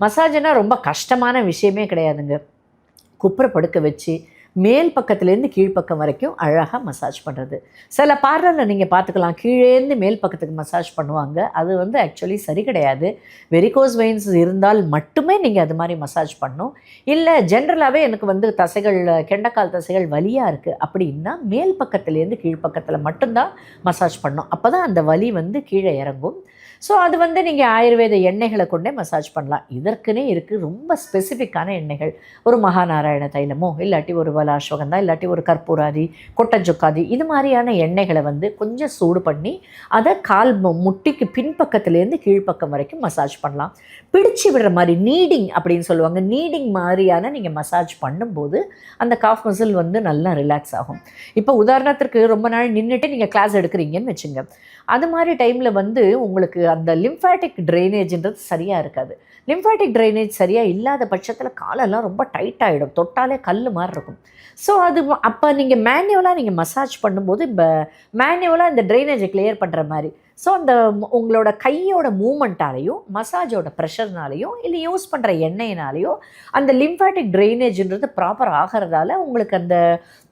மசாஜ்னால் ரொம்ப கஷ்டமான விஷயமே கிடையாதுங்க. குப்புற படுக்க வச்சு மேல் பக்கத்துலேருந்து கீழ்ப்பக்கம் வரைக்கும் அழகாக மசாஜ் பண்ணுறது. சில பார்லரில் நீங்கள் பார்த்துக்கலாம், கீழேருந்து மேல் பக்கத்துக்கு மசாஜ் பண்ணுவாங்க. அது வந்து ஆக்சுவலி சரி கிடையாது. வெரிகோஸ் வெயின்ஸ் இருந்தால் மட்டுமே நீங்கள் அது மாதிரி மசாஜ் பண்ணணும். இல்லை ஜென்ரலாகவே எனக்கு வந்து தசைகள், கெண்டைக்கால் தசைகள் வலியாக இருக்குது அப்படின்னா மேல் பக்கத்துலேருந்து கீழ்ப்பக்கத்தில் மட்டும்தான் மசாஜ் பண்ணணும். அப்போ தான் அந்த வலி வந்து கீழே இறங்கும். ஸோ அது வந்து நீங்கள் ஆயுர்வேத எண்ணெய்களை கொண்டே மசாஜ் பண்ணலாம். இதற்குனே இருக்குது ரொம்ப ஸ்பெசிஃபிக்கான எண்ணெய்கள். ஒரு மகாநாராயண தைலமோ, இல்லாட்டி ஒரு வலாஸ்வகந்தா, இல்லாட்டி ஒரு கற்பூராதி, கொட்டஞ்சுக்காதி, இது மாதிரியான எண்ணெய்களை வந்து கொஞ்சம் சூடு பண்ணி அதை கால் முட்டிக்கு பின்பக்கத்துலேருந்து கீழ்ப்பக்கம் வரைக்கும் மசாஜ் பண்ணலாம். பிடிச்சி விடுற மாதிரி நீடிங் அப்படின்னு சொல்லுவாங்க. நீடிங் மாதிரியான நீங்கள் மசாஜ் பண்ணும்போது அந்த காஃப் மசில் வந்து நல்லா ரிலாக்ஸ் ஆகும். இப்போ உதாரணத்திற்கு ரொம்ப நாள் நின்றுட்டு நீங்கள் கிளாஸ் எடுக்கிறீங்கன்னு வச்சுங்க. அது மாதிரி டைமில் வந்து உங்களுக்கு அந்த லிம்ஃபேட்டிக் ட்ரைனேஜ்ன்றது சரியாக இருக்காது. லிம்ஃபேட்டிக் ட்ரைனேஜ் சரியாக இல்லாத பட்சத்தில் காலெல்லாம் ரொம்ப டைட் ஆகிடும், தொட்டாலே கல் மாதிரி இருக்கும். ஸோ அது அப்போ நீங்கள் மேனுவலாக நீங்கள் மசாஜ் பண்ணும்போது இப்போ மேனுவலாக இந்த ட்ரைனேஜை கிளியர் பண்ணுற மாதிரி. ஸோ அந்த உங்களோட கையோட மூமெண்ட்டாலேயும் மசாஜோட ப்ரெஷர்னாலேயும் இல்லை யூஸ் பண்ணுற எண்ணெயினாலேயோ அந்த லிம்ஃபேட்டிக் ட்ரைனேஜ்ன்றது ப்ராப்பர் ஆகிறதால உங்களுக்கு அந்த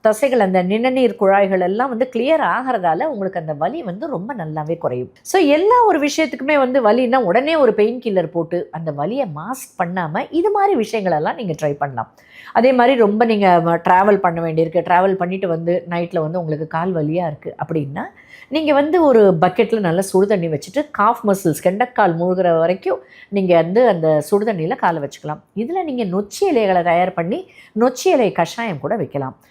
தசைகள், அந்த நிணநீர் குழாய்கள் எல்லாம் வந்து கிளியர் ஆகிறதால உங்களுக்கு அந்த வலி வந்து ரொம்ப நல்லாவே குறையும். ஸோ எல்லா ஒரு விஷயத்துக்குமே வந்து வலின்னா உடனே ஒரு பெயின் கில்லர் போட்டு அந்த வலியை மாஸ்க் பண்ணாமல் இது மாதிரி விஷயங்களெல்லாம் நீங்கள் ட்ரை பண்ணலாம். அதே மாதிரி ரொம்ப நீங்கள் ட்ராவல் பண்ண வேண்டியிருக்கு, ட்ராவல் பண்ணிவிட்டு வந்து நைட்டில் வந்து உங்களுக்கு கால் வலியாக இருக்குது அப்படின்னா நீங்கள் வந்து ஒரு பக்கெட்டில் நல்லா சுடு தண்ணி வச்சுட்டு காஃப் மசில்ஸ் கெண்டைக்கால் மூழ்கிற வரைக்கும் நீங்கள் வந்து அந்த சுடு தண்ணியில் காலை வச்சுக்கலாம். இதில் நீங்கள் நொச்சி இலைகளை தயார் பண்ணி நொச்சி இலை கஷாயம் கூட வைக்கலாம்.